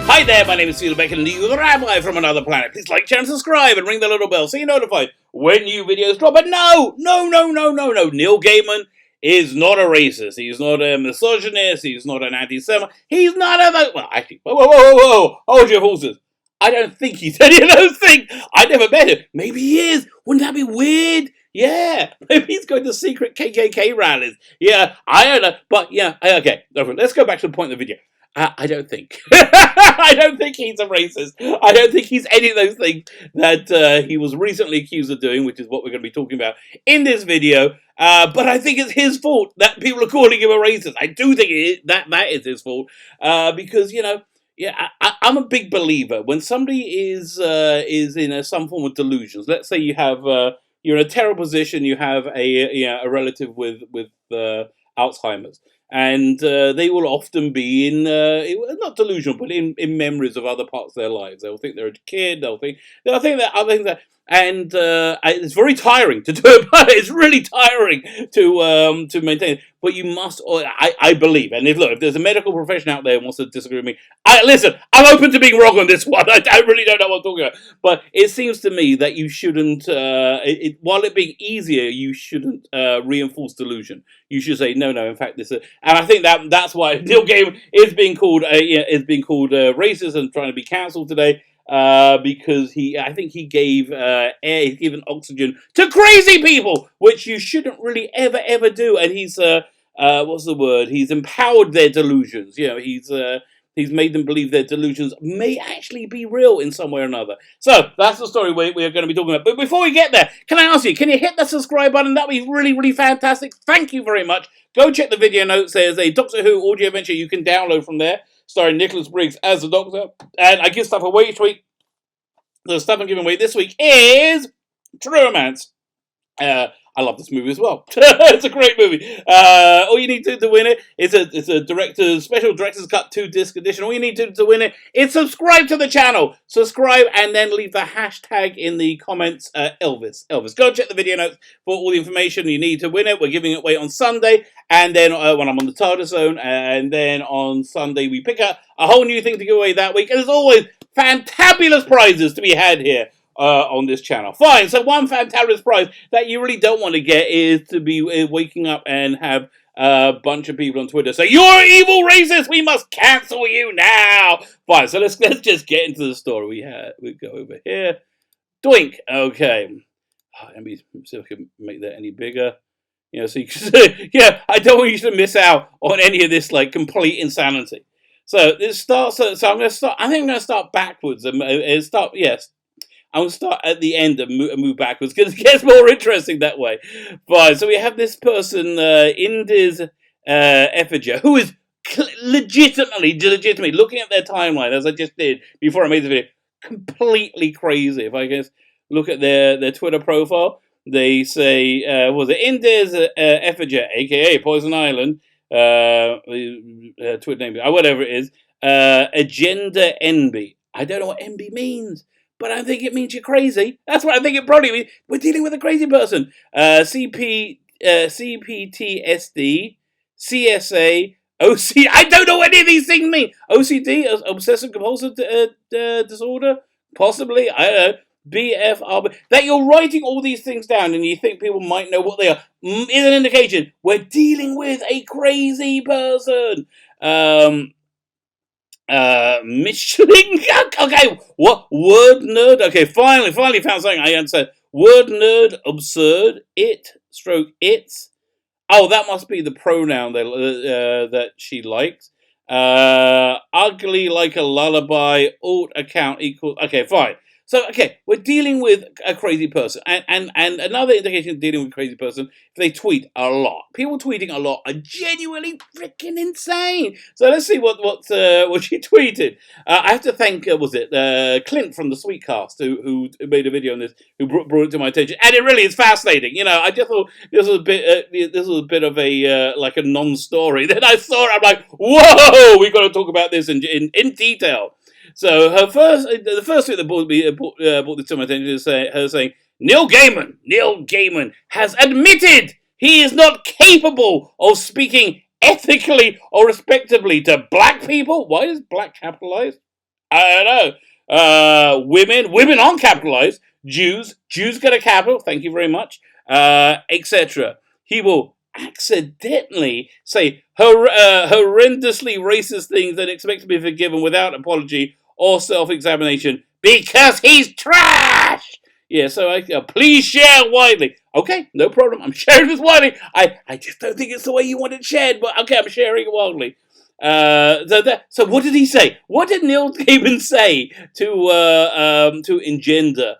Hi there, my name is Steve Beck and the Rabbi from another planet. Please like, share and subscribe and ring the little bell so you're notified when new videos drop. But no. Neil Gaiman is not a racist. He's not a misogynist. He's not an anti-Semite. He's not a... Well, actually, whoa. Hold your horses. I don't think he's any of those things. I never met him. Maybe he is. Wouldn't that be weird? Yeah. Maybe he's going to secret KKK rallies. Yeah, I don't know. But yeah, okay. Let's go back to the point of the video. I don't think. I don't think he's a racist. I don't think he's any of those things that he was recently accused of doing, which is what we're going to be talking about in this video. But I think it's his fault that people are calling him a racist. I do think that is his fault. Because, you know, yeah, I'm a big believer when somebody is in some form of delusions. Let's say you have you're in a terrible position. You have a relative with Alzheimer's. And they will often be in, not delusional, but in memories of other parts of their lives. They'll think they're a kid, they'll think that other things that, and it's very tiring to do it, but it's really tiring to maintain. But you must, I believe, and if there's a medical profession out there who wants to disagree with me, listen, I'm open to being wrong on this one. I really don't know what I'm talking about. But it seems to me that you shouldn't, while it being easier, you shouldn't reinforce delusion. You should say no. In fact, this, and I think that's why Neil Gaiman is being called racist and trying to be cancelled today. Because I think he gave air, he's given oxygen to crazy people, which you shouldn't really ever do. And he's what's the word? He's empowered their delusions. You know, he's made them believe their delusions may actually be real in some way or another. So that's the story we are going to be talking about. But before we get there, can I ask you, can you hit the subscribe button? That'd be really fantastic. Thank you very much. Go check the video notes. There's a Doctor Who audio adventure you can download from there, starring Nicholas Briggs as the Doctor. And I give stuff away each week. The stuff I'm giving away this week is True Romance. I love this movie as well. It's a great movie. All you need to win it, it's a special director's cut 2-disc edition. All you need to win it is subscribe to the channel. Subscribe and then leave the hashtag in the comments, Elvis. Go check the video notes for all the information you need to win it. We're giving it away on Sunday, and then when I'm on the TARDIS Zone, and then on Sunday we pick up a whole new thing to give away that week. And as always, fantabulous prizes to be had here on this channel. Fine, so one fantabulous prize that you really don't want to get is to be waking up and have a bunch of people on Twitter say, "You're evil racist, we must cancel you now." Fine, so let's just get into the story. We go over here. Doink. Okay. Let me see if I can make that any bigger. You know, so you can, yeah, I don't want you to miss out on any of this like complete insanity. So this starts. So I'm going to start. I think I'm going to start backwards and start. Yes, I'm going to start at the end and move backwards because it gets more interesting that way. Fine. So we have this person, Indiz Effiger, who is legitimately looking at their timeline as I just did before I made the video. Completely crazy. If I guess look at their Twitter profile, they say was it Indiz Effiger, aka Poison Island. Twitter name, whatever it is, agenda NB. I don't know what NB means, but I think it means you're crazy. That's what I think it probably means. We're dealing with a crazy person. CPTSD, CSA, OC. I don't know what any of these things mean. OCD, obsessive compulsive disorder, possibly. I don't know. BFR, that you're writing all these things down and you think people might know what they are, is an indication we're dealing with a crazy person. Michelin, okay, what, word nerd, okay, finally found something I understand. Word nerd, absurd, it's, oh, that must be the pronoun that she likes. Ugly like a lullaby, alt account equals, okay, fine. So, okay, we're dealing with a crazy person. And another indication of dealing with a crazy person, if they tweet a lot. People tweeting a lot are genuinely freaking insane. So let's see what she tweeted. I have to thank, Clint from the Sweetcast, who made a video on this, who brought it to my attention. And it really is fascinating. You know, I just thought this was a bit of a, like a non-story. Then I saw it, I'm like, whoa, we've got to talk about this in detail. So the first thing that brought this to my attention is her saying, Neil Gaiman has admitted he is not capable of speaking ethically or respectably to black people. Why is black capitalized? I don't know. Women aren't capitalized. Jews get a capital. Thank you very much. Etc. He will accidentally say horrendously racist things and expect to be forgiven without apology or self-examination because he's trash. Yeah, so please share widely. Okay, no problem. I'm sharing this widely. I just don't think it's the way you want it shared, but okay, I'm sharing it widely. So what did he say? What did Neil Gaiman say to engender?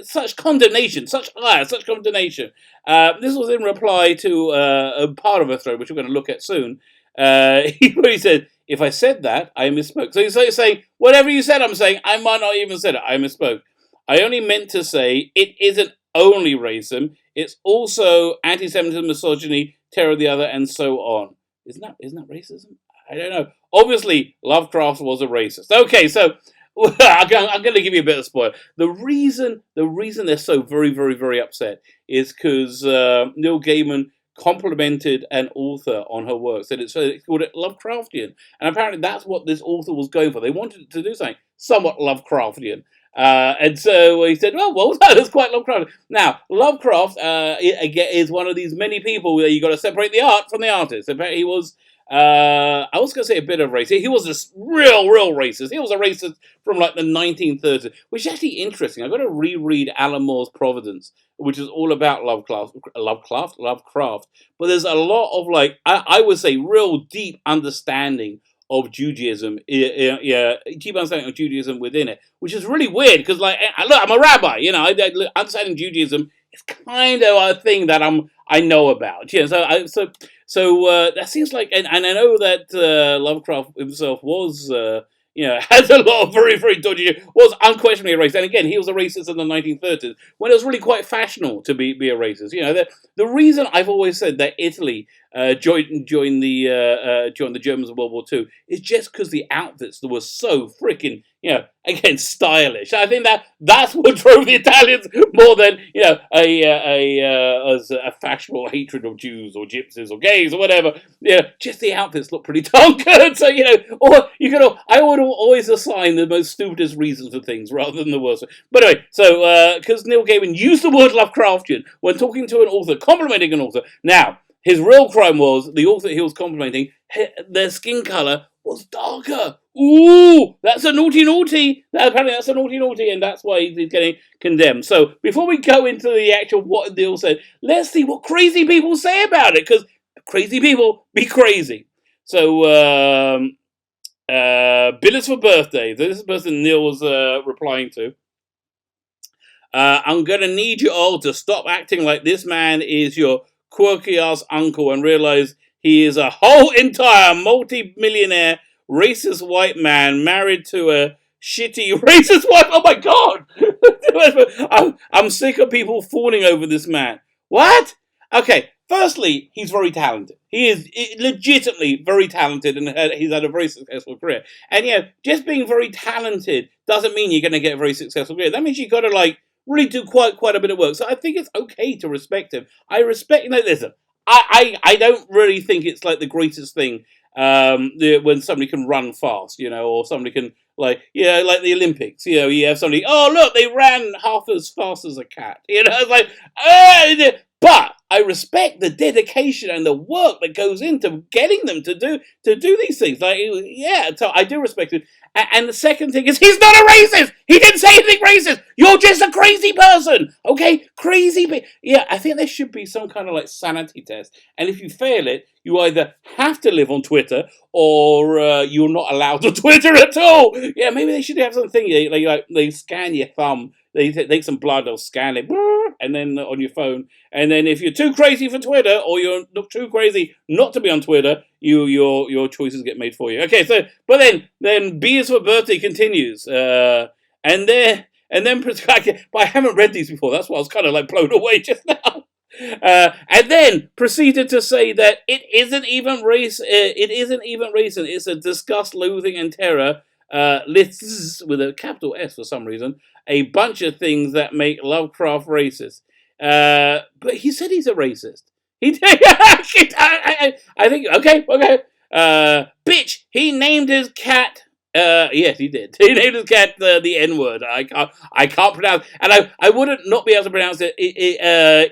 Such condemnation, such ire, such condemnation. This was in reply to a part of a thread, which we're going to look at soon. He said, "If I said that, I misspoke." So he's saying, "Whatever you said, I'm saying I might not even said it. I misspoke. I only meant to say it isn't only racism; it's also anti-Semitism, misogyny, terror of the other, and so on." Isn't that racism? I don't know. Obviously, Lovecraft was a racist. Okay, so I'm going to give you a bit of spoiler. The reason they're so very, very, very upset is because Neil Gaiman complimented an author on her work, said it's called it Lovecraftian, and apparently that's what this author was going for. They wanted to do something somewhat Lovecraftian. And so he said, well, that's quite Lovecraft. Now, Lovecraft is one of these many people where you got to separate the art from the artist. In fact, he was, I was going to say a bit of racist. He was a real racist. He was a racist from like the 1930s, which is actually interesting. I've got to reread Alan Moore's Providence, which is all about Lovecraft. But there's a lot of I would say real deep understanding of Judaism, deep understanding of Judaism within it, which is really weird because, look, I'm a rabbi, understanding Judaism is kind of a thing that I know about. Yeah, so that seems like, and I know that Lovecraft himself was. Has a lot of very, very dodgy, was unquestionably a racist. And again, he was a racist in the 1930s when it was really quite fashionable to be a racist. The reason I've always said that Italy joined the Germans in World War II is just because the outfits that were so freaking, again, stylish. I think that's what drove the Italians more than, a fashionable hatred of Jews or gypsies or gays or whatever. Just the outfits look pretty darn good. So, I would always assign the most stupidest reasons for things rather than the worst. But anyway, so, because Neil Gaiman used the word Lovecraftian when talking to an author, complimenting an author. Now, his real crime was the author he was complimenting, their skin colour was darker. Ooh, that's a naughty. Apparently that's a naughty, and that's why he's getting condemned. So before we go into the actual what Neil said, let's see what crazy people say about it, because crazy people be crazy. So, billets for birthday. This is the person Neil was replying to. I'm going to need you all to stop acting like this man is your quirky ass uncle and realize he is a whole entire multi-millionaire racist white man married to a shitty racist wife. Oh my god! I'm sick of people fawning over this man. What? Okay, firstly, he's very talented. He is legitimately very talented, and he's had a very successful career. And just being very talented doesn't mean you're going to get a very successful career. That means you've got to really do quite a bit of work. So I think it's okay to respect him. I respect, listen, I don't really think it's like the greatest thing when somebody can run fast, or somebody can, like the Olympics, you have somebody, oh look, they ran half as fast as a cat. It's like, but I respect the dedication and the work that goes into getting them to do these things. So I do respect it. And the second thing is, he's not a racist. He didn't say anything racist. You're just a crazy person, okay? Crazy. Yeah, I think there should be some kind of sanity test. And if you fail it, you either have to live on Twitter or you're not allowed on Twitter at all. Yeah, maybe they should have something. They scan your thumb. They take some blood, they'll scan it, and then on your phone. And then if you're too crazy for Twitter, or you're too crazy not to be on Twitter, your choices get made for you. Okay, so but then B is for birthday continues, and then but I haven't read these before. That's why I was kind of blown away just now. And then proceeded to say that it isn't even race. It isn't even racist. It's a disgust, loathing, and terror. Lists with a capital S for some reason. A bunch of things that make Lovecraft racist. But he said he's a racist. I think, okay. Bitch, he named his cat Yes, he did. He named his cat the N word. I can't pronounce, and I wouldn't not be able to pronounce it,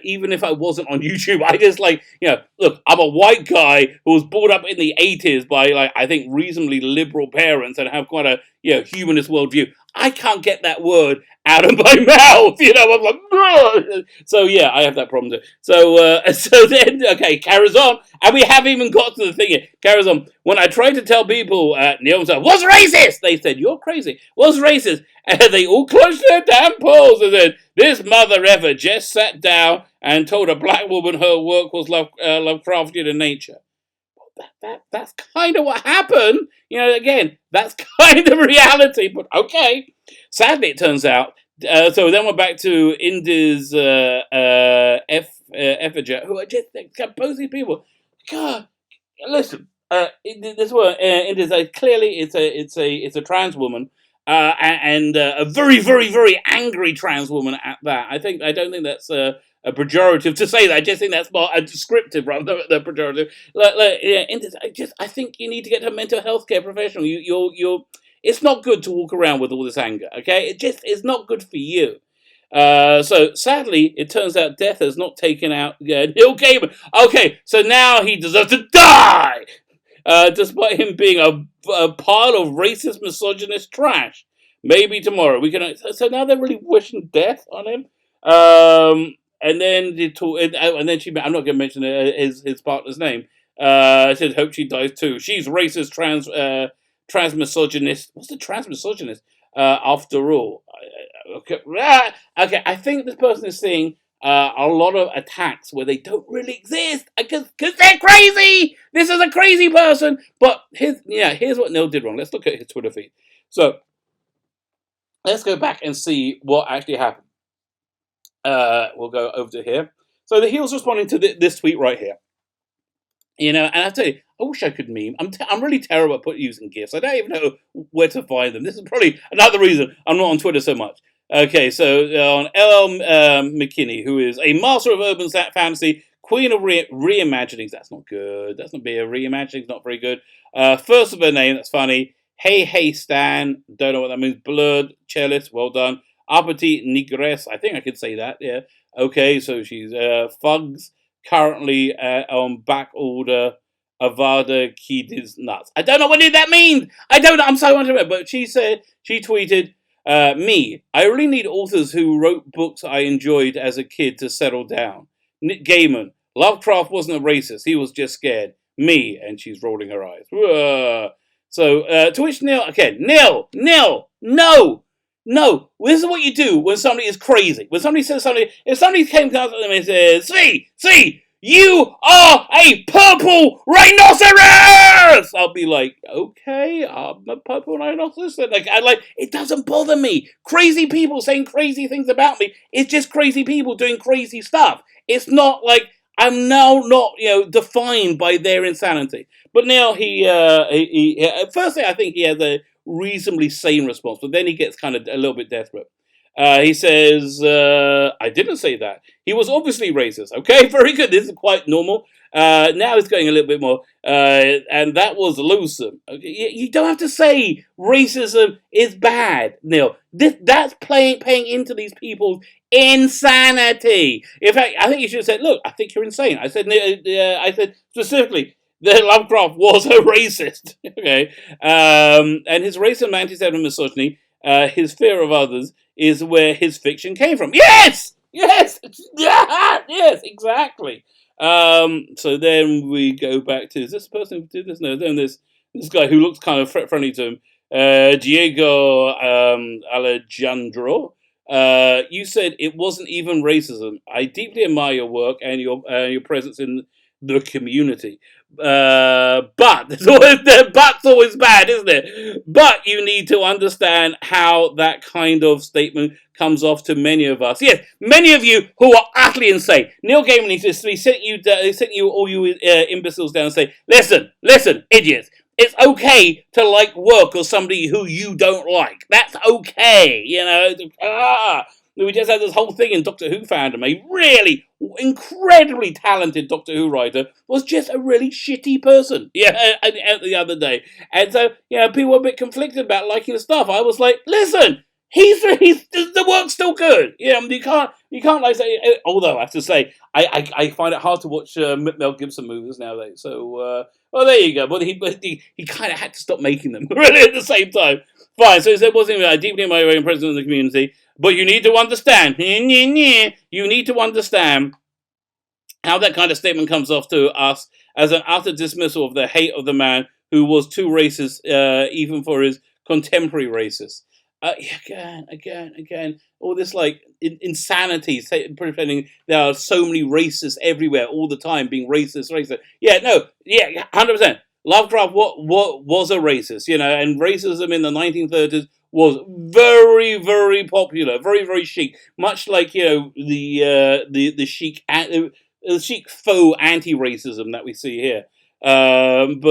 even if I wasn't on YouTube. I just look. I'm a white guy who was brought up in the '80s by I think reasonably liberal parents and have quite a humanist worldview. I can't get that word out of my mouth. I'm like, "Ugh." So yeah, I have that problem too. So so then carries on, and we haven't even got to the thing yet. Carries on. When I tried to tell people, Neil said, "What's racist?" They said, "You're crazy. What's racist?" And they all clutched their damn pearls and said, "This mother ever just sat down and told a black woman her work was Lovecraftian in nature." That's kind of what happened. Again, that's kind of reality, but okay. Sadly, it turns out. So then we're back to India's effigy, who are just composing people. God, listen. This one, India's clearly it's a trans woman, and a very very very angry trans woman at that. I don't think that's a pejorative to say that. I just think that's more a descriptive rather than a pejorative. I think you need to get to a mental health care professional. You're. It's not good to walk around with all this anger. Okay, it's not good for you. So sadly, it turns out death has not taken out Neil Gaiman. Okay, so now he deserves to die, despite him being a pile of racist, misogynist trash. Maybe tomorrow we can. So now they're really wishing death on him. And then and then she. I'm not going to mention his partner's name. I said, hope she dies too. She's racist, trans misogynist. What's the trans misogynist? After all, okay. I think this person is seeing a lot of attacks where they don't really exist because they're crazy. This is a crazy person. But here's what Neil did wrong. Let's look at his Twitter feed. So let's go back and see what actually happened. We'll go over to here. So he was responding to this tweet right here. And I tell you, I wish I could meme. I'm really terrible at using GIFs. I don't even know where to find them. This is probably another reason I'm not on Twitter so much. Okay, so on LL McKinney, who is a master of urban fantasy, queen of reimaginings. That's not good. That's not be a reimagining. Not very good. First of her name. That's funny. Hey Stan. Don't know what that means. Blurred cellist. Well done. Appetit Nigress. I think I could say that. Yeah. Okay, so she's Fugs. Currently on back order. Avada Kedis nuts. I don't know what that means. I don't know. I'm so unsure. But she tweeted, me. I really need authors who wrote books I enjoyed as a kid to settle down. Gaiman. Lovecraft wasn't a racist. He was just scared. Me. And she's rolling her eyes. So, to which Neil, no. This is what you do when somebody is crazy. When somebody says something, if somebody came down to them and says, see, you are a purple rhinoceros! I'll be like, okay, I'm a purple rhinoceros. It doesn't bother me. Crazy people saying crazy things about me. It's just crazy people doing crazy stuff. It's not like I'm now not, defined by their insanity. But now he firstly, I think he has a reasonably sane response, but then he gets kind of a little bit desperate. He says, I didn't say that. He was obviously racist. Okay, very good. This is quite normal. Now he's going a little bit more. And that was loathsome. Okay? You don't have to say racism is bad, Neil. That's paying into these people's insanity. In fact, I think you should have said, look, I think you're insane. I said specifically, that Lovecraft was a racist. Okay. And his racism, anti-Semitism, misogyny, his fear of others is where his fiction came from. Yes, exactly. So then we go back to, is this person who did this? No, then this guy who looks kind of friendly to him, Diego Alejandro. You said it wasn't even racism. I deeply admire your work and your presence in the community. But the but's always bad, isn't it? But you need to understand how that kind of statement comes off to many of us. Yes, many of you who are utterly insane. Neil Gaiman he sent you all you imbeciles down and say, listen, idiots. It's okay to like work or somebody who you don't like. That's okay, We just had this whole thing in Doctor Who fandom. A really incredibly talented Doctor Who writer was just a really shitty person. Yeah, the other day. And so, people were a bit conflicted about liking the stuff. I was like, listen, he's the work's still good. You can't like say. Although I have to say, I find it hard to watch Mel Gibson movies nowadays. So, well, there you go. But he kind of had to stop making them really at the same time. Fine. So he said, wasn't deeply my way president of the community. But you need to understand. You need to understand how that kind of statement comes off to us as an utter dismissal of the hate of the man who was too racist, even for his contemporary racists. Again, all this like insanity, pretending there are so many racists everywhere all the time, being racist. 100%. Lovecraft what was a racist, and racism in the 1930s was very, very popular, very, very chic, much like the chic faux anti-racism that we see here. It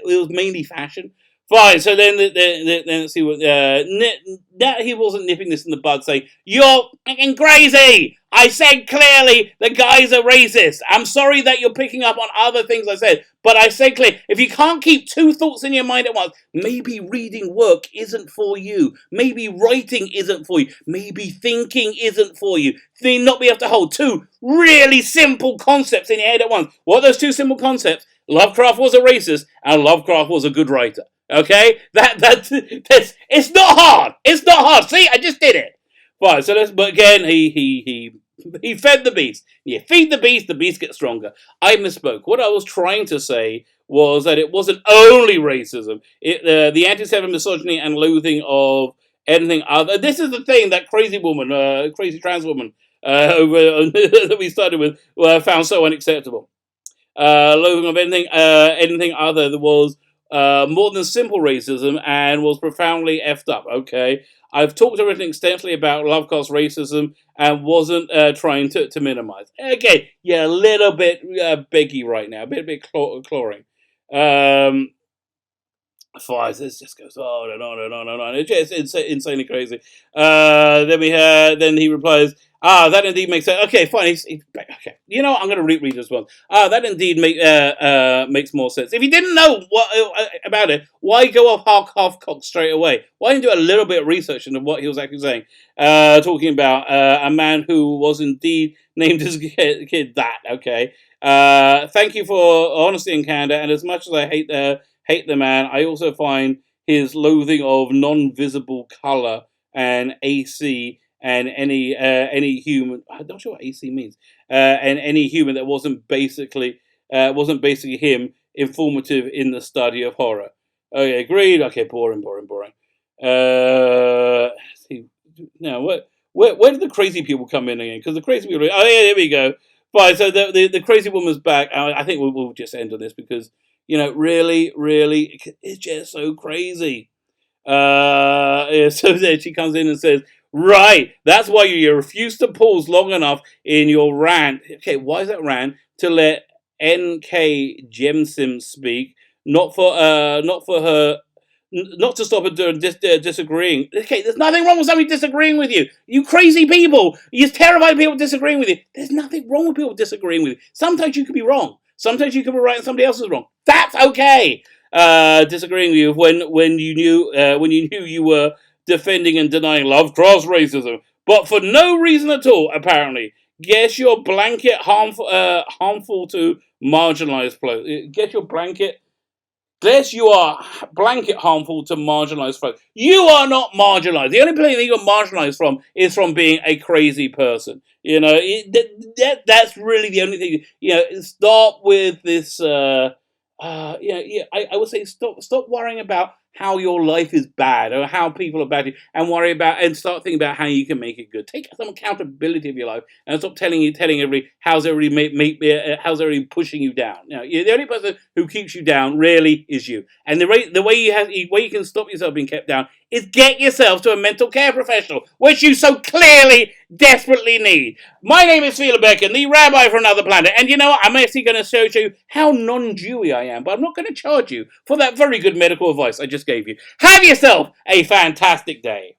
was mainly fashion. Fine. So then let's see what. That he wasn't nipping this in the bud, saying you're fucking crazy. I said clearly the guy's a racist. I'm sorry that you're picking up on other things I said, but I said clearly, if you can't keep two thoughts in your mind at once, maybe reading work isn't for you. Maybe writing isn't for you. Maybe thinking isn't for you. Then not be able to hold two really simple concepts in your head at once. What are those two simple concepts? Lovecraft was a racist, and Lovecraft was a good writer. Okay, that's it's not hard. It's not hard. See, I just did it. Fine. So but again, he fed the beast. You feed the beast gets stronger. I misspoke. What I was trying to say was that it wasn't only racism. The anti-Semitic misogyny and loathing of anything other. This is the thing that crazy woman, crazy trans woman, that we started with, found so unacceptable. Loathing of anything other that was more than simple racism and was profoundly effed up. Okay, I've talked already extensively about Lovecraft's racism and wasn't trying to minimize. Again, a little bit beggy right now, a bit cloring. This just goes on and on and on and on. It's just insanely crazy. Then he replies, that indeed makes sense. Okay, fine. Okay. I'm going to reread this one. That indeed makes more sense. If you didn't know what about it, why go off half-cocked straight away? Why didn't you do a little bit of research into what he was actually saying? Talking about a man who was indeed named his kid that. Okay. Thank you for honesty and candor. And as much as I hate the man, I also find his loathing of non-visible color and AC and any human. I'm not sure what AC means. And any human that wasn't basically him informative in the study of horror. Okay, agreed. Okay, boring. Now where did the crazy people come in again? Because the crazy people. Oh yeah, there we go. Fine. So the crazy woman's back. I think we'll just end on this because really, it's just so crazy. So then she comes in and says, right, that's why you refuse to pause long enough in your rant. Okay, why is that rant? To let N.K. Jemsim speak, not to stop her doing disagreeing. Okay, there's nothing wrong with somebody disagreeing with you. You crazy people. You're terrified of people disagreeing with you. There's nothing wrong with people disagreeing with you. Sometimes you could be wrong. Sometimes you could be right and somebody else is wrong. That's okay. Disagreeing with you when you knew you were defending and denying Lovecraft's racism, but for no reason at all, apparently. Guess you're blanket harmful to marginalized folks. Guess you are blanket harmful to marginalized folks. You are not marginalized. The only place that you're marginalized from is from being a crazy person. That's really the only thing. Stop with this. I would say stop worrying about how your life is bad or how people are bad, and start thinking about how you can make it good. Take some accountability of your life and stop telling everybody how's everybody pushing you down. The only person who keeps you down really is you. And the way you can stop yourself being kept down is get yourself to a mental care professional, which you so clearly desperately need. My name is Philip Becken, the Rabbi from another planet, and you know what? I'm actually going to show you how non-Jewy I am, but I'm not going to charge you for that very good medical advice I just gave you. Have yourself a fantastic day.